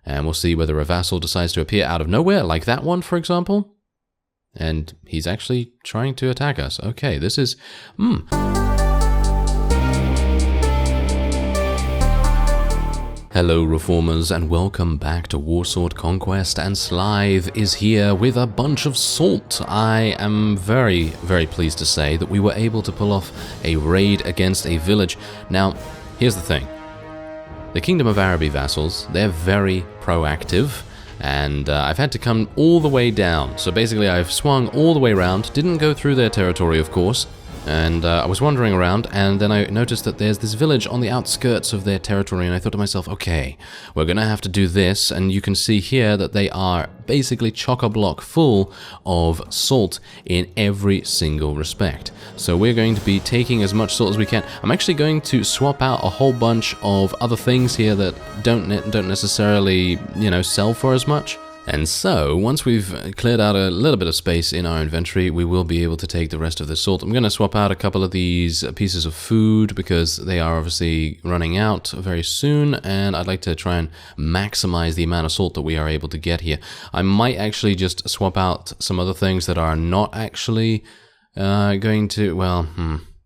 And we'll see whether a vassal decides to appear out of nowhere, like that one, for example. And he's actually trying to attack us. Okay, this is... Hello Reformers, and welcome back to Warsword Conquest, and Slythe is here with a bunch of salt. I am very, very pleased to say that we were able to pull off a raid against a village. Now, here's the thing. The Kingdom of Araby vassals, they're very proactive, and I've had to come all the way down. So basically I've swung all the way around, didn't go through their territory of course, and I was wandering around, and then I noticed that there's this village on the outskirts of their territory, and I thought to myself, okay, we're gonna have to do this, and you can see here that they are basically chock-a-block full of salt in every single respect. So we're going to be taking as much salt as we can. I'm actually going to swap out a whole bunch of other things here that don't necessarily, you know, sell for as much. And so, once we've cleared out a little bit of space in our inventory, we will be able to take the rest of the salt. I'm going to swap out a couple of these pieces of food because they are obviously running out very soon, and I'd like to try and maximize the amount of salt that we are able to get here. I might actually just swap out some other things that are not actually going to, well,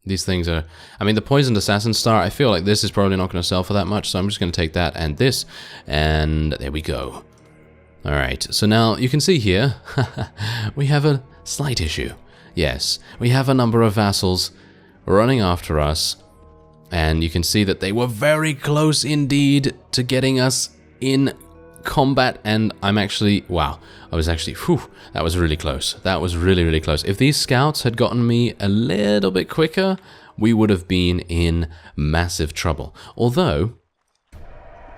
these things are, I mean, the Poisoned Assassin Star, I feel like this is probably not going to sell for that much, so I'm just going to take that and this, and there we go. Alright, so now you can see here, we have a slight issue. Yes, we have a number of vassals running after us, and you can see that they were very close indeed to getting us in combat, and I'm actually, wow, I was actually, whew, that was really close. That was really, really close. If these scouts had gotten me a little bit quicker, we would have been in massive trouble. Although,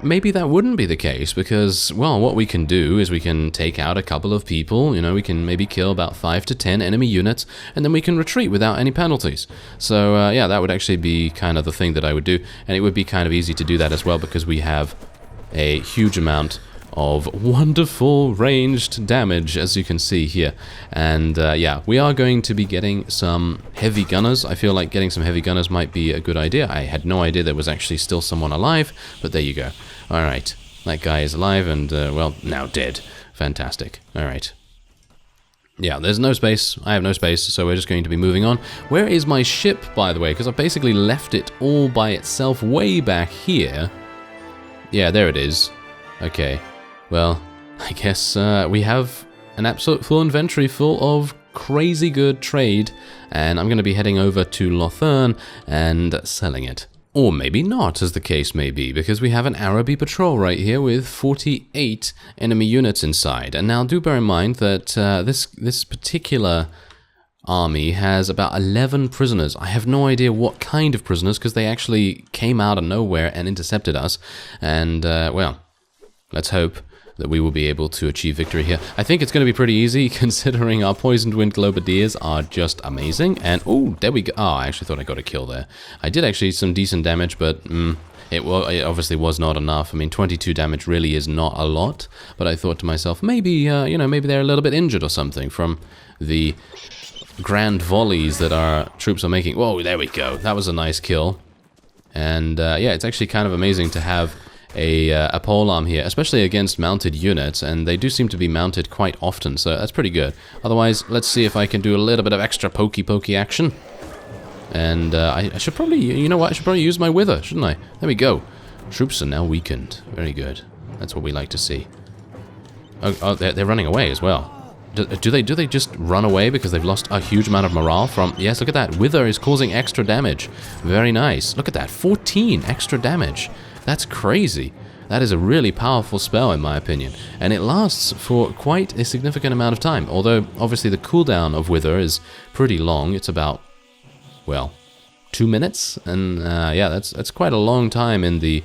maybe that wouldn't be the case because, well, what we can do is we can take out a couple of people, you know, we can maybe kill about 5 to 10 enemy units, and then we can retreat without any penalties. So, yeah, that would actually be kind of the thing that I would do, and it would be kind of easy to do that as well because we have a huge amount of wonderful ranged damage, as you can see here. And yeah, we are going to be getting some heavy gunners. I feel like getting some heavy gunners might be a good idea. I had no idea there was actually still someone alive, but there you go. Alright, that guy is alive and, well, now dead. Fantastic. Alright. Yeah, there's no space. I have no space, so we're just going to be moving on. Where is my ship, by the way? Because I basically left it all by itself way back here. Yeah, there it is. Okay. Well, I guess we have an absolute full inventory full of crazy good trade, and I'm going to be heading over to Lothern and selling it. Or maybe not, as the case may be, because we have an Araby patrol right here with 48 enemy units inside. And now do bear in mind that this particular army has about 11 prisoners. I have no idea what kind of prisoners, because they actually came out of nowhere and intercepted us. And, well, let's hope that we will be able to achieve victory here. I think it's going to be pretty easy, considering our Poisoned Wind Globadiers are just amazing. And, oh, there we go. Oh, I actually thought I got a kill there. I did actually some decent damage, but it obviously was not enough. I mean, 22 damage really is not a lot. But I thought to myself, maybe, you know, maybe they're a little bit injured or something from the grand volleys that our troops are making. Whoa, there we go. That was a nice kill. And, yeah, it's actually kind of amazing to have a polearm here, especially against mounted units, and they do seem to be mounted quite often, so that's pretty good. Otherwise, let's see if I can do a little bit of extra pokey action. And I should probably, you know what, I should probably use my wither, shouldn't I? There we go. Troops are now weakened. Very good. That's what we like to see. Oh, they're running away as well. Do they just run away because they've lost a huge amount of morale from... Yes, look at that. Wither is causing extra damage. Very nice. Look at that. 14 extra damage. That's crazy. That is a really powerful spell, in my opinion. And it lasts for quite a significant amount of time. Although, obviously, the cooldown of Wither is pretty long. It's about, well, 2 minutes. And, yeah, that's quite a long time in the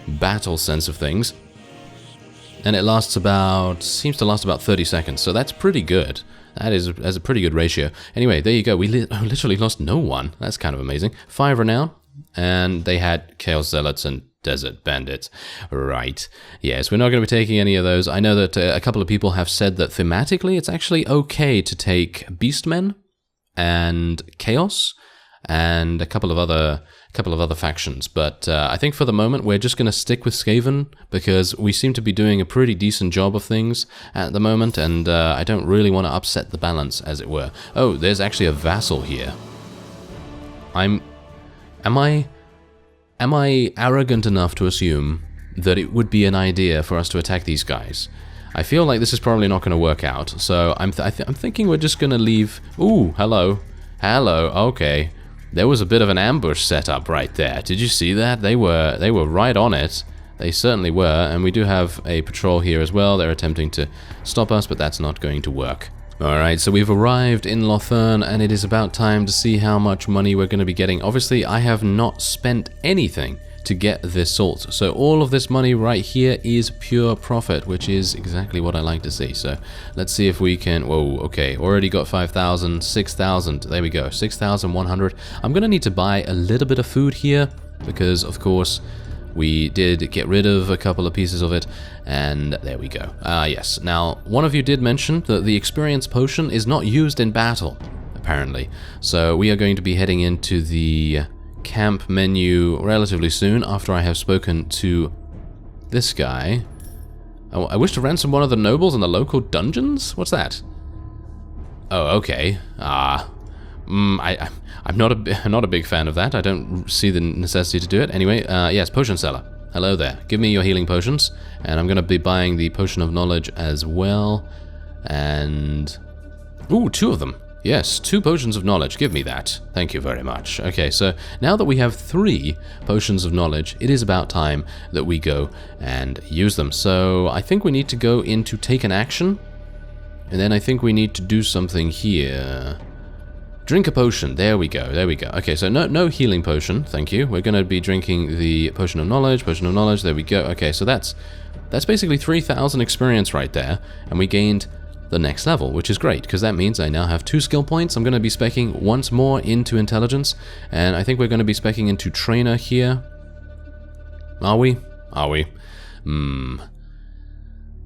battle sense of things. And it lasts about, seems to last about 30 seconds. So that's pretty good. That's a pretty good ratio. Anyway, there you go. We literally lost no one. That's kind of amazing. 5 renown. And they had Chaos Zealots and Desert Bandits. Right. Yes, we're not going to be taking any of those. I know that a couple of people have said that thematically it's actually okay to take Beastmen and Chaos and a couple of other couple of other factions. But I think for the moment we're just going to stick with Skaven because we seem to be doing a pretty decent job of things at the moment, and I don't really want to upset the balance, as it were. Oh, there's actually a vassal here. Am I arrogant enough to assume that it would be an idea for us to attack these guys? I feel like this is probably not going to work out, so I'm thinking we're just going to leave... Ooh, hello. Hello, okay. There was a bit of an ambush set up right there. Did you see that? They were right on it. They certainly were, and we do have a patrol here as well. They're attempting to stop us, but that's not going to work. Alright, so we've arrived in Lothern, and it is about time to see how much money we're going to be getting. Obviously, I have not spent anything to get this salt, so all of this money right here is pure profit, which is exactly what I like to see. So let's see if we can... Whoa, okay, already got 5,000, 6,000, there we go, 6,100. I'm going to need to buy a little bit of food here, because of course we did get rid of a couple of pieces of it, and there we go. Yes, now one of you did mention that the experience potion is not used in battle, apparently. So we are going to be heading into the camp menu relatively soon after I have spoken to this guy. Oh, I wish to ransom one of the nobles in the local dungeons? What's that? Oh, okay. I'm not a big fan of that. I don't see the necessity to do it. Anyway, yes, potion seller. Hello there. Give me your healing potions, and I'm going to be buying the potion of knowledge as well. And ooh, 2 of them. Yes, 2 potions of knowledge. Give me that. Thank you very much. Okay, so now that we have 3 potions of knowledge, it is about time that we go and use them. So I think we need to go into take an action, and then I think we need to do something here. Drink a potion. There we go. There we go. Okay, so no healing potion. Thank you. We're going to be drinking the potion of knowledge. Potion of knowledge. There we go. Okay, so that's basically 3,000 experience right there, and we gained the next level, which is great, because that means I now have 2 skill points. I'm going to be speccing once more into intelligence, and I think we're going to be speccing into trainer here. Are we? Are we?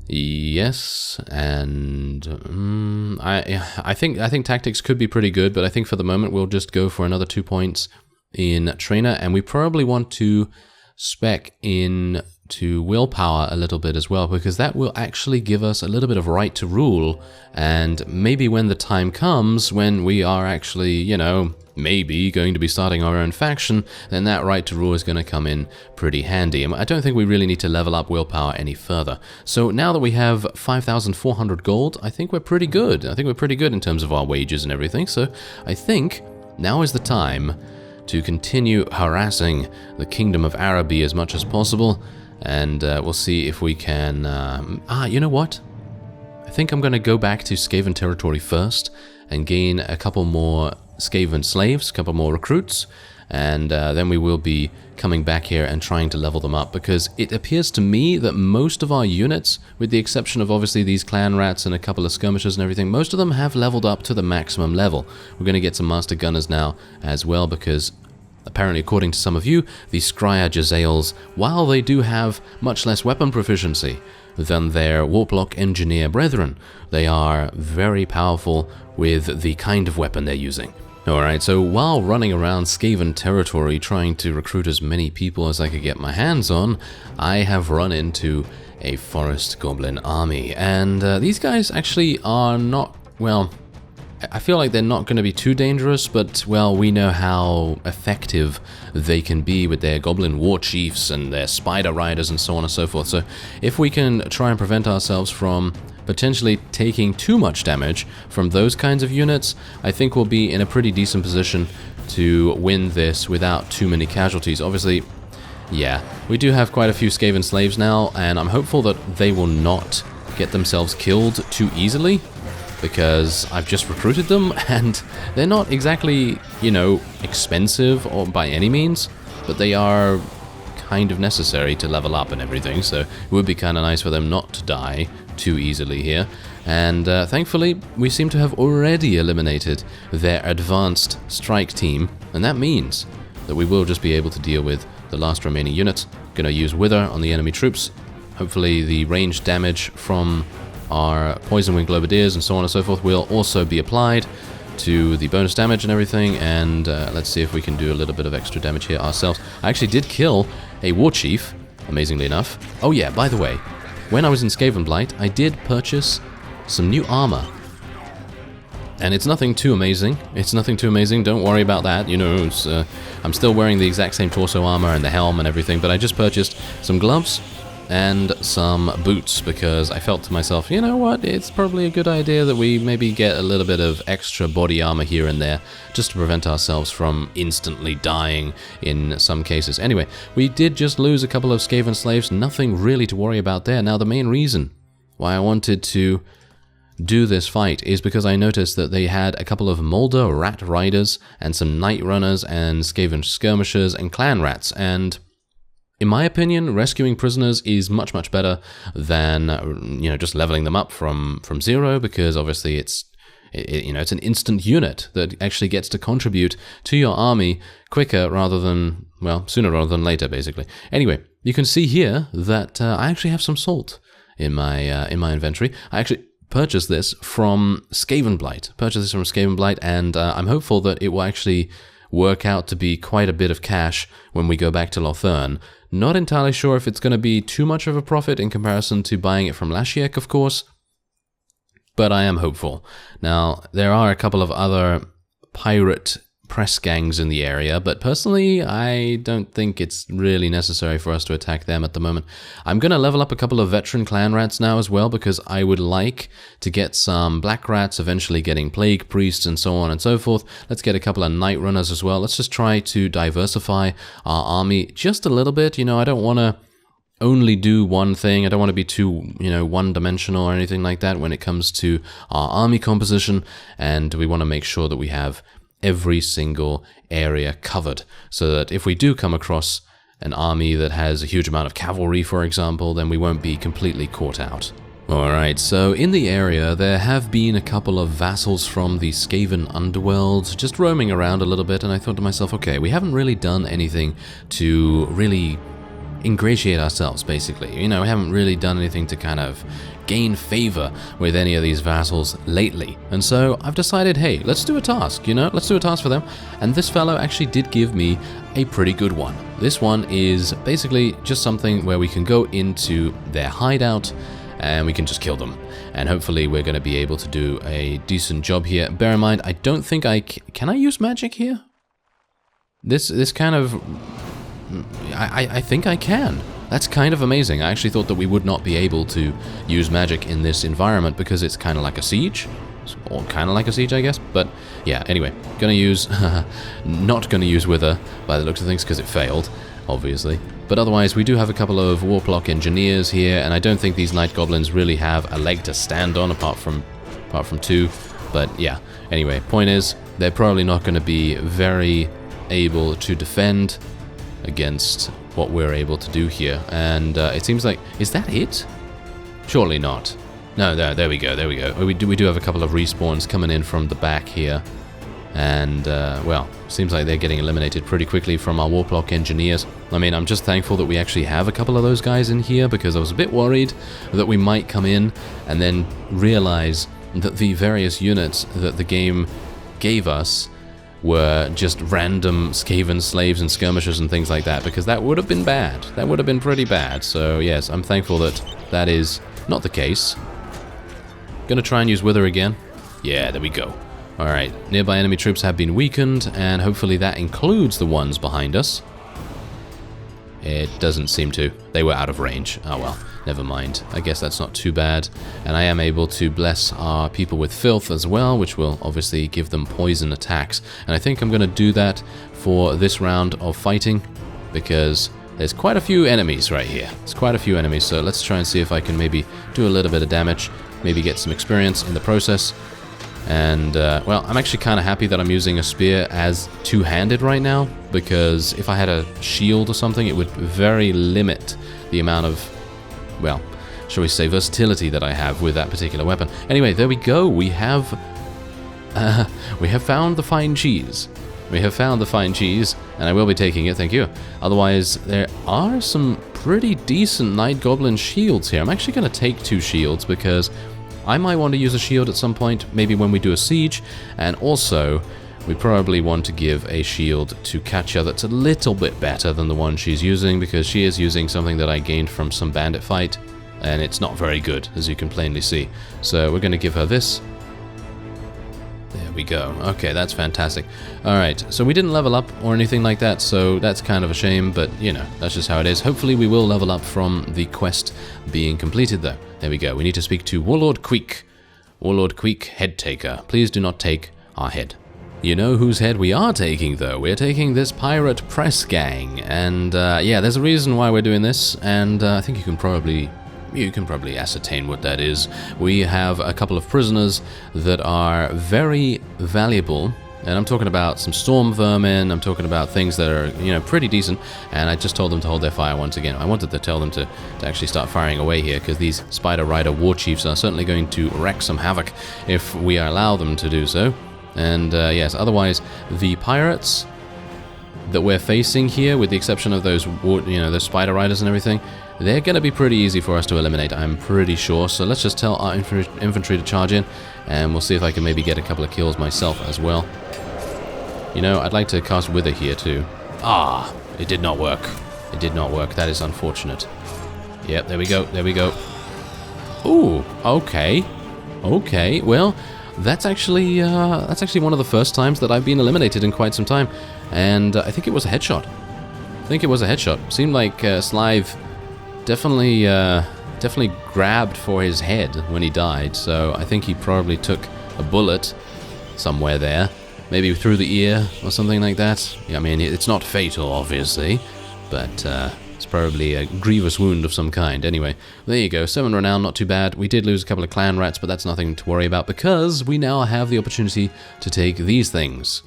Yes, and I think tactics could be pretty good, but I think for the moment we'll just go for another 2 points in trainer, and we probably want to spec in to willpower a little bit as well, because that will actually give us a little bit of right to rule, and maybe when the time comes when we are actually, you know, maybe going to be starting our own faction, then that right to rule is going to come in pretty handy. And I don't think we really need to level up willpower any further. So now that we have 5,400 gold, I think we're pretty good. I think we're pretty good in terms of our wages and everything. So I think now is the time to continue harassing the Kingdom of Araby as much as possible. And we'll see if we can... you know what? I think I'm going to go back to Skaven territory first and gain a couple more Skaven slaves, a couple more recruits, and then we will be coming back here and trying to level them up, because it appears to me that most of our units, with the exception of obviously these clan rats and a couple of skirmishers and everything, most of them have leveled up to the maximum level. We're going to get some master gunners now as well, because apparently, according to some of you, the Scryer Jezzails, while they do have much less weapon proficiency than their Warplock Engineer brethren, they are very powerful with the kind of weapon they're using. Alright, so while running around Skaven territory trying to recruit as many people as I could get my hands on, I have run into a forest goblin army, and these guys actually are not, well, I feel like they're not going to be too dangerous, but, well, we know how effective they can be with their goblin war chiefs and their spider riders and so on and so forth. So if we can try and prevent ourselves from potentially taking too much damage from those kinds of units, I think we'll be in a pretty decent position to win this without too many casualties. Obviously, yeah, we do have quite a few Skaven slaves now, and I'm hopeful that they will not get themselves killed too easily, because I've just recruited them, and they're not exactly, you know, expensive or by any means, but they are kind of necessary to level up and everything, so it would be kind of nice for them not to die too easily here. And thankfully, we seem to have already eliminated their advanced strike team, and that means that we will just be able to deal with the last remaining units. Gonna use Wither on the enemy troops. Hopefully the ranged damage from our Poison Wing Globadiers and so on and so forth will also be applied. to the bonus damage and everything, and let's see if we can do a little bit of extra damage here ourselves. I actually did kill a war chief, amazingly enough. Oh yeah, by the way, when I was in Skavenblight, I did purchase some new armor. And it's nothing too amazing. It's nothing too amazing. Don't worry about that. You know, it's, I'm still wearing the exact same torso armor and the helm and everything, but I just purchased some gloves and some boots because I felt to myself, you know what, it's probably a good idea that we maybe get a little bit of extra body armor here and there just to prevent ourselves from instantly dying in some cases. Anyway, we did just lose a couple of Skaven slaves, nothing really to worry about there. Now, the main reason why I wanted to do this fight is because I noticed that they had a couple of Molder rat riders and some night runners and Skaven skirmishers and clan rats, and in my opinion, rescuing prisoners is much, much better than, you know, just leveling them up from zero, because obviously it's an instant unit that actually gets to contribute to your army quicker rather than, well, sooner rather than later, basically. Anyway, you can see here that I actually have some salt in my inventory. I actually purchased this from Skavenblight. And I'm hopeful that it will actually work out to be quite a bit of cash when we go back to Lothern. Not entirely sure if it's going to be too much of a profit in comparison to buying it from Lashiek, of course, but I am hopeful. Now, there are a couple of other pirate press gangs in the area, but personally, I don't think it's really necessary for us to attack them at the moment. I'm going to level up a couple of veteran clan rats now as well, because I would like to get some black rats, eventually getting plague priests and so on and so forth. Let's get a couple of night runners as well. Let's just try to diversify our army just a little bit. You know, I don't want to only do one thing. I don't want to be too, you know, one-dimensional or anything like that when it comes to our army composition, and we want to make sure that we have every single area covered, so that if we do come across an army that has a huge amount of cavalry, for example, then we won't be completely caught out. Alright, so in the area there have been a couple of vassals from the Skaven underworld just roaming around a little bit, and I thought to myself, okay, we haven't really done anything to really ingratiate ourselves, basically. You know, we haven't really done anything to kind of gain favor with any of these vassals lately. And so I've decided, hey, let's do a task, you know, let's do a task for them. And this fellow actually did give me a pretty good one. This one is basically just something where we can go into their hideout and we can just kill them. And hopefully we're going to be able to do a decent job here. Bear in mind, I don't think can I use magic here? This kind of, I think I can. That's kind of amazing. I actually thought that we would not be able to use magic in this environment because it's kind of like a siege. Or kind of like a siege, I guess. But yeah, anyway, gonna use, not gonna use Wither by the looks of things because it failed, obviously. But otherwise, we do have a couple of Warplock engineers here, and I don't think these Night Goblins really have a leg to stand on apart from two. But yeah, anyway, point is, they're probably not going to be very able to defend against what we're able to do here. And it seems like, is that it? Surely not. No, there we go, there we go. We do have a couple of respawns coming in from the back here. And, well, seems like they're getting eliminated pretty quickly from our Warplock engineers. I mean, I'm just thankful that we actually have a couple of those guys in here, because I was a bit worried that we might come in and then realize that the various units that the game gave us were just random Skaven slaves and skirmishers and things like that, because that would have been bad. That would have been pretty bad. So yes, I'm thankful that that is not the case. Gonna try and use Wither again. Yeah, there we go. Alright, nearby enemy troops have been weakened, and hopefully that includes the ones behind us. It doesn't seem to. They were out of range. Oh well, never mind. I guess that's not too bad. And I am able to bless our people with filth as well, which will obviously give them poison attacks. And I think I'm going to do that for this round of fighting, because there's quite a few enemies right here. There's quite a few enemies, so let's try and see if I can maybe do a little bit of damage, maybe get some experience in the process. And, well, I'm actually kind of happy that I'm using a spear as two-handed right now, because if I had a shield or something, it would very limit the amount of, well, shall we say, versatility that I have with that particular weapon. Anyway, there we go. We have found the fine cheese. We have found the fine cheese, and I will be taking it, thank you. Otherwise, there are some pretty decent Night Goblin shields here. I'm actually going to take 2 shields, because I might want to use a shield at some point, maybe when we do a siege, and also we probably want to give a shield to Katja that's a little bit better than the one she's using, because she is using something that I gained from some bandit fight, and it's not very good, as you can plainly see. So we're going to give her this. There we go. Okay, that's fantastic. Alright, so we didn't level up or anything like that, so that's kind of a shame, but, you know, that's just how it is. Hopefully we will level up from the quest being completed, though. There we go. We need to speak to Warlord Queek. Warlord Queek, head taker. Please do not take our head. You know whose head we are taking, though? We're taking this pirate press gang, and, yeah, there's a reason why we're doing this, and I think you can probably ascertain what that is. We have a couple of prisoners that are very valuable, and I'm talking about some storm vermin, I'm talking about things that are, you know, pretty decent, and I just told them to hold their fire once again. I wanted to tell them to actually start firing away here, because these Spider Rider war chiefs are certainly going to wreak some havoc if we allow them to do so. And yes, otherwise, the pirates that we're facing here, with the exception of those, you know, those Spider Riders and everything, they're going to be pretty easy for us to eliminate, I'm pretty sure. So let's just tell our infantry to charge in, and we'll see if I can maybe get a couple of kills myself as well. You know, I'd like to cast Wither here too. Ah, it did not work. It did not work. That is unfortunate. Yep, there we go. There we go. Ooh, okay. Okay, well, that's actually one of the first times that I've been eliminated in quite some time. And I think it was a headshot. I think it was a headshot. Seemed like Slive definitely grabbed for his head when he died, so I think he probably took a bullet somewhere there, maybe through the ear or something like that. I mean, it's not fatal, obviously, but it's probably a grievous wound of some kind. Anyway, there you go, 7 renown, not too bad. We did lose a couple of clan rats, but that's nothing to worry about, because we now have the opportunity to take these things.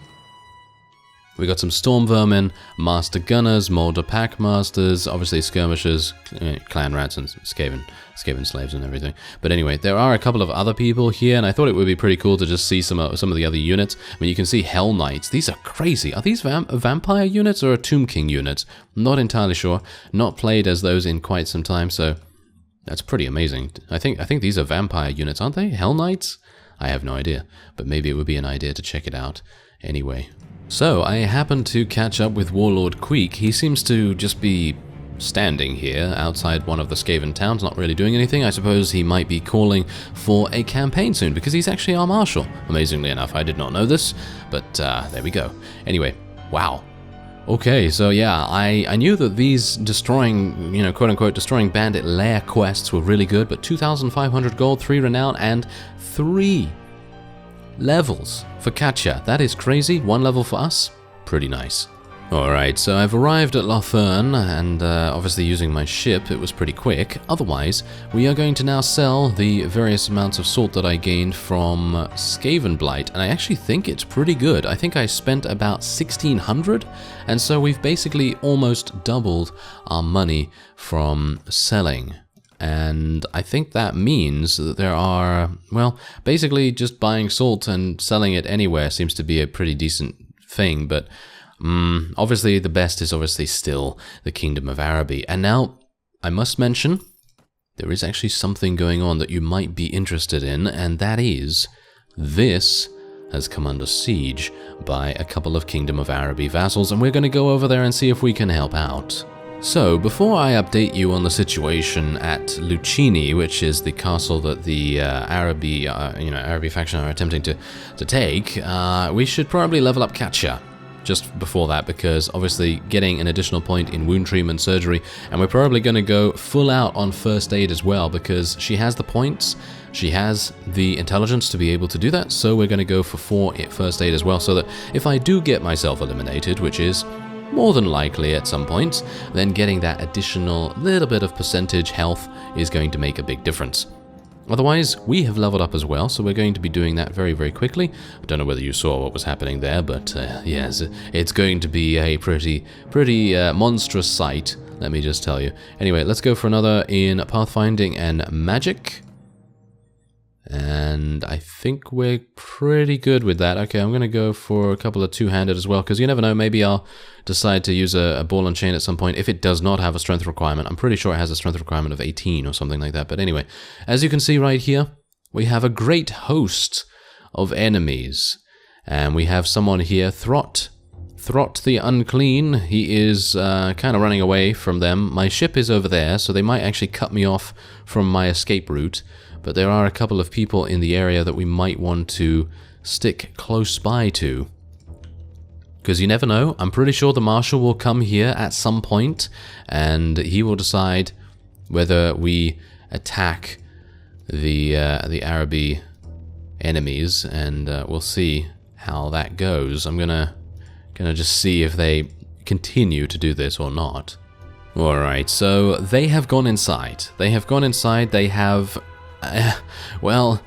We got some Storm Vermin, Master Gunners, Molder Packmasters, obviously Skirmishers, Clan Rats, and Skaven Slaves and everything. But anyway, there are a couple of other people here, and I thought it would be pretty cool to just see some of the other units. I mean, you can see Hell Knights. These are crazy. Are these vampire units or a Tomb King units? Not entirely sure. Not played as those in quite some time, so that's pretty amazing. I think these are vampire units, aren't they? Hell Knights? I have no idea, but maybe it would be an idea to check it out. Anyway. So, I happened to catch up with Warlord Queek. He seems to just be standing here outside one of the Skaven towns, not really doing anything. I suppose he might be calling for a campaign soon, because he's actually our marshal. Amazingly enough, I did not know this, but there we go. Anyway, wow. Okay, so yeah, I knew that these destroying, you know, quote-unquote, destroying bandit lair quests were really good, but 2,500 gold, 3 renown, and 3 levels for Katja. That is crazy. 1 level for us. Pretty nice. Alright, so I've arrived at Lothern, and obviously using my ship, it was pretty quick. Otherwise, we are going to now sell the various amounts of salt that I gained from Skavenblight, and I actually think it's pretty good. I think I spent about 1,600, and so we've basically almost doubled our money from selling. And I think that means that there are, well, basically just buying salt and selling it anywhere seems to be a pretty decent thing, but obviously the best is obviously still the Kingdom of Araby. And now, I must mention, there is actually something going on that you might be interested in, and that is, this has come under siege by a couple of Kingdom of Araby vassals, and we're going to go over there and see if we can help out. So, before I update you on the situation at Lucini, which is the castle that the Araby faction are attempting to take, we should probably level up Katja just before that, because obviously getting an additional point in wound treatment surgery, and we're probably going to go full out on first aid as well, because she has the points, she has the intelligence to be able to do that, so we're going to go for 4 first aid as well, so that if I do get myself eliminated, which is more than likely at some points, then getting that additional little bit of percentage health is going to make a big difference. Otherwise, we have leveled up as well, so we're going to be doing that very, very quickly. I don't know whether you saw what was happening there, but yes, it's going to be a pretty monstrous sight, let me just tell you. Anyway, let's go for another in Pathfinding and Magic. And I think we're pretty good with that. Okay, I'm going to go for a couple of two-handed as well, because you never know, maybe I'll decide to use a ball and chain at some point if it does not have a strength requirement. I'm pretty sure it has a strength requirement of 18 or something like that. But anyway, as you can see right here, we have a great host of enemies. And we have someone here, Throt the Unclean. He is kind of running away from them. My ship is over there, so they might actually cut me off from my escape route. But there are a couple of people in the area that we might want to stick close by to. Because you never know. I'm pretty sure the Marshal will come here at some point, and he will decide whether we attack the ARABY enemies, and we'll see how that goes. I'm gonna just see if they continue to do this or not. Alright, so they have gone inside. They have, well,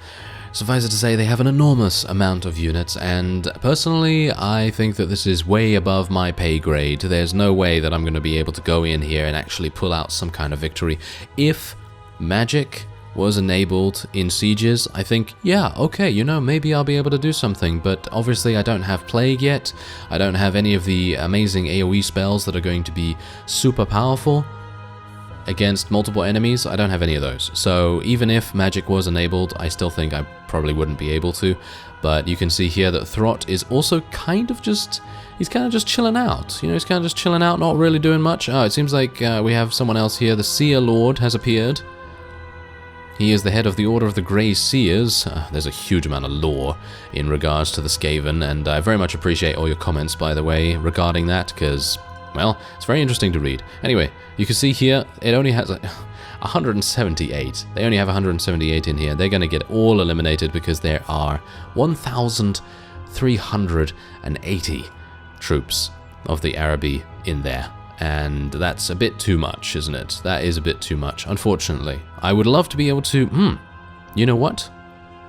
suffice it to say, they have an enormous amount of units, and personally, I think that this is way above my pay grade. There's no way that I'm going to be able to go in here and actually pull out some kind of victory. If magic was enabled in sieges, I think, yeah, okay, you know, maybe I'll be able to do something, but obviously I don't have Plague yet. I don't have any of the amazing AoE spells that are going to be super powerful against multiple enemies. I don't have any of those. So even if magic was enabled, I still think I probably wouldn't be able to. But you can see here that Throt is also kind of just, he's kind of just chilling out. You know, he's kind of just chilling out, not really doing much. Oh, it seems like we have someone else here. The Seer Lord has appeared. He is the head of the Order of the Grey Seers. There's a huge amount of lore in regards to the Skaven, and I very much appreciate all your comments, by the way, regarding that, because, well, it's very interesting to read. Anyway, you can see here, it only has 178. They only have 178 in here. They're going to get all eliminated because there are 1,380 troops of the ARABY in there. And that's a bit too much, isn't it? That is a bit too much, unfortunately. I would love to be able to... you know what?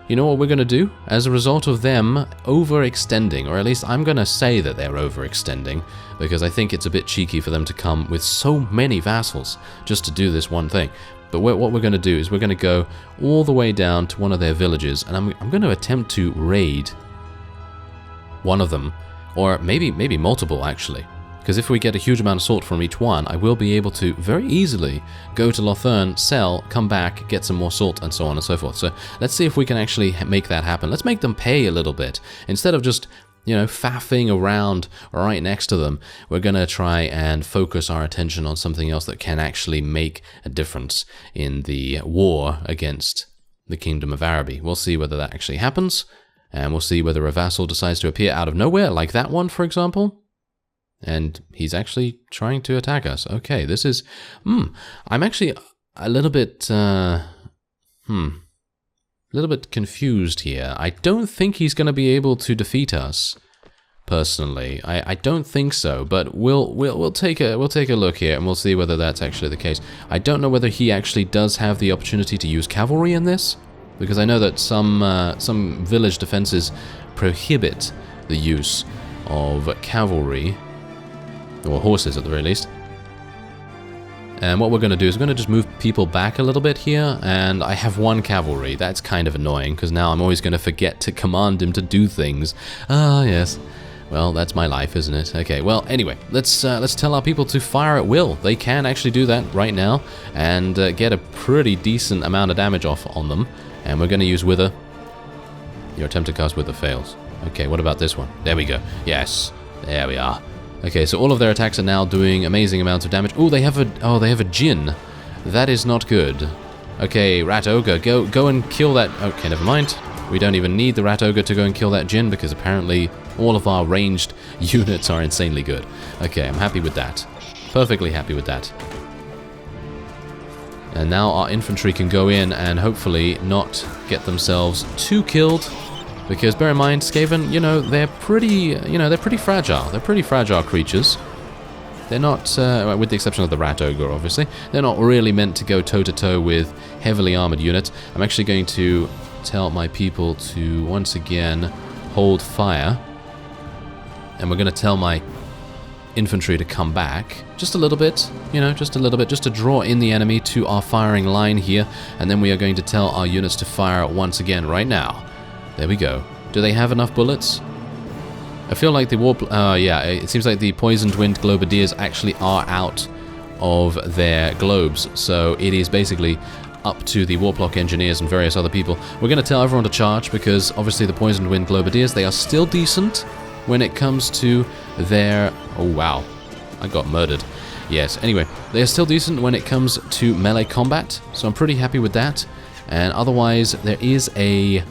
You know what we're going to do? As a result of them overextending, or at least I'm going to say that they're overextending, because I think it's a bit cheeky for them to come with so many vassals just to do this one thing. But what we're going to do is we're going to go all the way down to one of their villages, and I'm going to attempt to raid one of them, or maybe multiple, actually. Because if we get a huge amount of salt from each one, I will be able to very easily go to Lothern, sell, come back, get some more salt, and so on and so forth. So let's see if we can actually make that happen. Let's make them pay a little bit. Instead of just, you know, faffing around right next to them, we're going to try and focus our attention on something else that can actually make a difference in the war against the Kingdom of Araby. We'll see whether that actually happens, and we'll see whether a vassal decides to appear out of nowhere, like that one, for example. And he's actually trying to attack us. Okay, this is... I'm actually a little bit... a little bit confused here. I don't think he's going to be able to defeat us, personally. I don't think so, but we'll take a look here, and we'll see whether that's actually the case. I don't know whether he actually does have the opportunity to use cavalry in this, because I know that some village defenses prohibit the use of cavalry, or horses at the very least. And what we're going to do is we're going to just move people back a little bit here, and I have one cavalry. That's kind of annoying, because now I'm always going to forget to command him to do things. Ah, yes. Well, that's my life, isn't it? Okay, well, anyway, let's tell our people to fire at will. They can actually do that right now, and get a pretty decent amount of damage off on them. And we're going to use Wither. Your attempt to cast Wither fails. Okay, what about this one? There we go. Yes, there we are. Okay, so all of their attacks are now doing amazing amounts of damage. Oh, they have a Djinn. That is not good. Okay, Rat Ogre, go and kill that. Okay, never mind. We don't even need the Rat Ogre to go and kill that Djinn, because apparently all of our ranged units are insanely good. Okay, I'm happy with that. Perfectly happy with that. And now our infantry can go in and hopefully not get themselves too killed. Because bear in mind, Skaven, you know, they're pretty fragile. They're pretty fragile creatures. They're not, with the exception of the Rat Ogre, obviously, they're not really meant to go toe-to-toe with heavily armored units. I'm actually going to tell my people to, once again, hold fire. And we're going to tell my infantry to come back just a little bit, you know, just a little bit, just to draw in the enemy to our firing line here. And then we are going to tell our units to fire once again right now. There we go. Do they have enough bullets? I feel like the yeah, it seems like the Poisoned Wind Globadiers actually are out of their globes. So it is basically up to the Warplock engineers and various other people. We're going to tell everyone to charge because obviously the Poisoned Wind Globadiers, they are still decent when it comes to their... Oh, wow. I got murdered. Yes, anyway, they are still decent when it comes to melee combat, so I'm pretty happy with that. And otherwise, there is a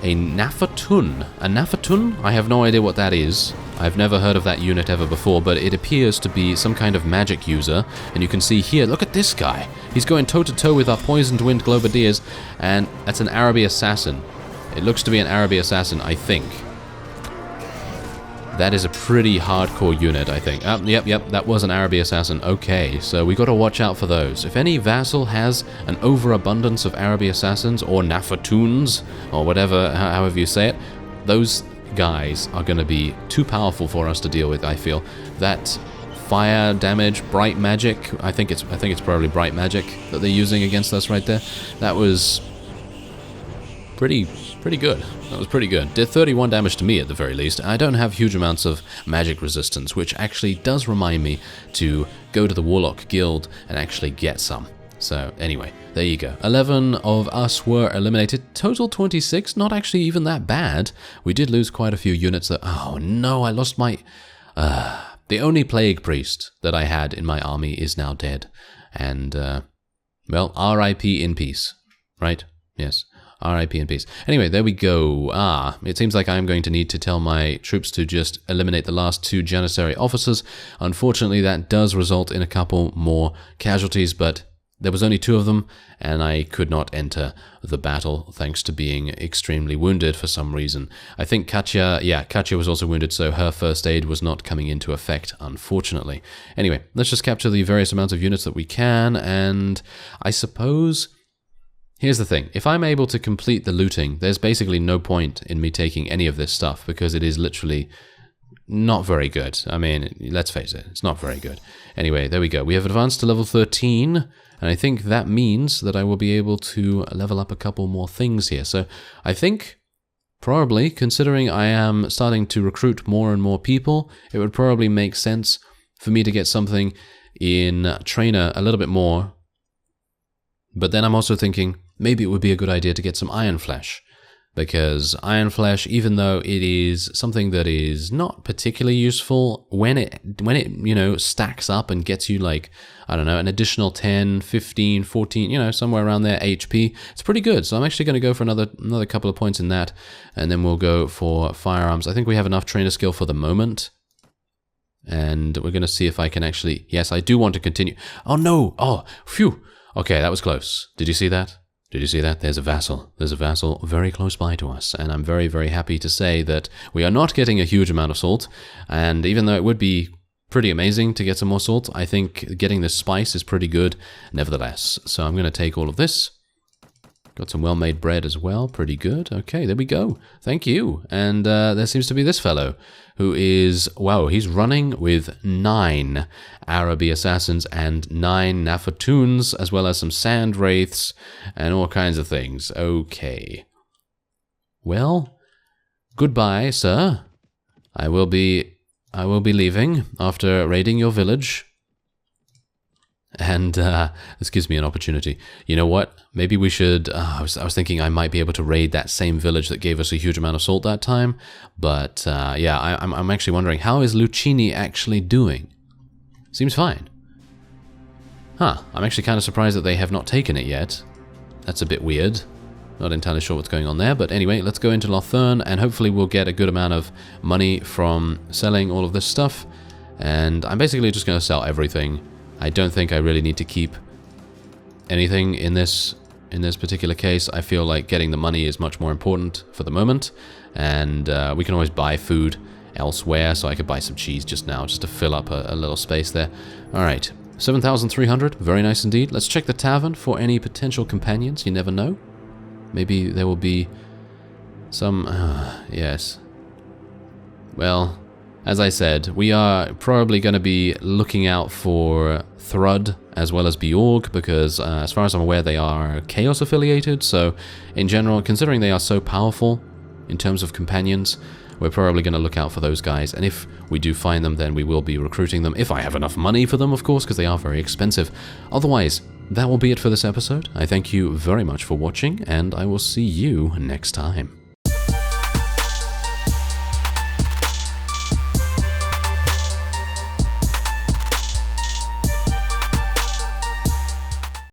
Nafatun. A Nafatun? I have no idea what that is. I've never heard of that unit ever before, but it appears to be some kind of magic user. And you can see here, look at this guy. He's going toe-to-toe with our Poisoned Wind Globadiers, and that's an ARABY Assassin. It looks to be an ARABY Assassin, I think. That is a pretty hardcore unit, I think. Yep, that was an ARABY Assassin. Okay, so we got to watch out for those. If any vassal has an overabundance of ARABY Assassins, or Nafatuns, or whatever, however you say it, those guys are going to be too powerful for us to deal with, I feel. That fire damage, bright magic, I think it's probably bright magic that they're using against us right there. That was pretty good. That was pretty good. Did 31 damage to me at the very least. I don't have huge amounts of magic resistance, which actually does remind me to go to the Warlock Guild and actually get some. So anyway, there you go. 11 of us were eliminated. Total 26, not actually even that bad. We did lose quite a few units that... Oh no, I lost my... the only Plague Priest that I had in my army is now dead. And, well, RIP in peace. Right? Yes. RIP in peace. Anyway, there we go. It seems like I'm going to need to tell my troops to just eliminate the last 2 Janissary officers. Unfortunately, that does result in a couple more casualties, but there was only 2 of them, and I could not enter the battle thanks to being extremely wounded for some reason. I think Katya was also wounded, so her first aid was not coming into effect, unfortunately. Anyway, let's just capture the various amounts of units that we can, and I suppose... Here's the thing, if I'm able to complete the looting, there's basically no point in me taking any of this stuff because it is literally not very good. I mean, let's face it, it's not very good. Anyway, there we go. We have advanced to level 13, and I think that means that I will be able to level up a couple more things here. So I think, probably, considering I am starting to recruit more and more people, it would probably make sense for me to get something in Trainer a little bit more. But then I'm also thinking, maybe it would be a good idea to get some Iron Flesh, because Iron Flesh, even though it is something that is not particularly useful, when it you know, stacks up and gets you like, I don't know, an additional 10, 15, 14, you know, somewhere around there HP, it's pretty good. So I'm actually going to go for another couple of points in that, and then we'll go for firearms. I think we have enough trainer skill for the moment. And we're going to see if I can actually... Yes, I do want to continue. Oh, no! Oh, phew! Okay, that was close. Did you see that? Did you see that? There's a vassal. There's a vassal very close by to us, and I'm very, very happy to say that we are not getting a huge amount of salt, and even though it would be pretty amazing to get some more salt, I think getting this spice is pretty good nevertheless. So I'm going to take all of this. Got some well-made bread as well. Pretty good. Okay, there we go. Thank you. And there seems to be this fellow who is... Wow, he's running with 9 ARABY Assassins and 9 Nafatuns, as well as some Sand Wraiths and all kinds of things. Okay. Well, goodbye, sir. I will be leaving after raiding your village. And this gives me an opportunity. You know what? Maybe we should... I was thinking I might be able to raid that same village that gave us a huge amount of salt that time. But yeah, I'm actually wondering, how is Lucchini actually doing? Seems fine. Huh. I'm actually kind of surprised that they have not taken it yet. That's a bit weird. Not entirely sure what's going on there. But anyway, let's go into Lothern, and hopefully we'll get a good amount of money from selling all of this stuff. And I'm basically just going to sell everything. I don't think I really need to keep anything in this particular case. I feel like getting the money is much more important for the moment, and we can always buy food elsewhere, so I could buy some cheese just now, just to fill up a little space there. Alright, 7,300, very nice indeed. Let's check the tavern for any potential companions, you never know. Maybe there will be some... yes. Well... As I said, we are probably going to be looking out for Thrud as well as Bjorg, because as far as I'm aware, they are Chaos affiliated. So in general, considering they are so powerful in terms of companions, we're probably going to look out for those guys. And if we do find them, then we will be recruiting them, if I have enough money for them, of course, because they are very expensive. Otherwise, that will be it for this episode. I thank you very much for watching, and I will see you next time.